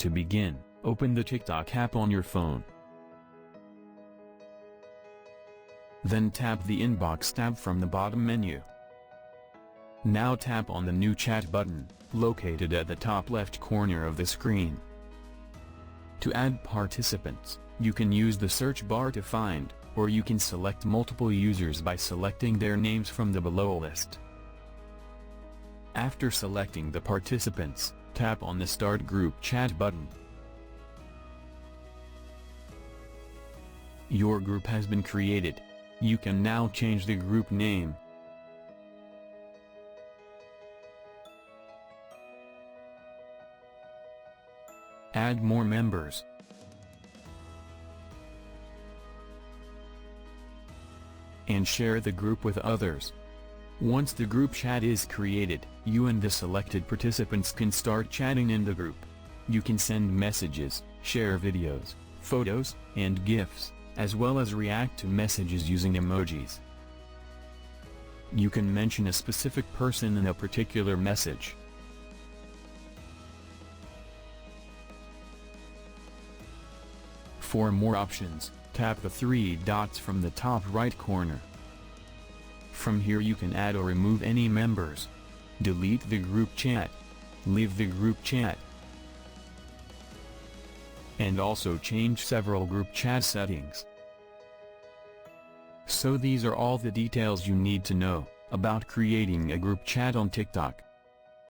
To begin, open the TikTok app on your phone. Then tap the Inbox tab from the bottom menu. Now tap on the New Chat button, located at the top left corner of the screen. To add participants, you can use the search bar to find, or you can select multiple users by selecting their names from the below list. After selecting the participants, tap on the Start Group Chat button. Your group has been created. You can now change the group name. Add more members. And share the group with others. Once the group chat is created, you and the selected participants can start chatting in the group. You can send messages, share videos, photos, and GIFs, as well as react to messages using emojis. You can mention a specific person in a particular message. For more options, tap the three dots from the top right corner. From here you can add or remove any members, delete the group chat, leave the group chat, and also change several group chat settings. So these are all the details you need to know about creating a group chat on TikTok.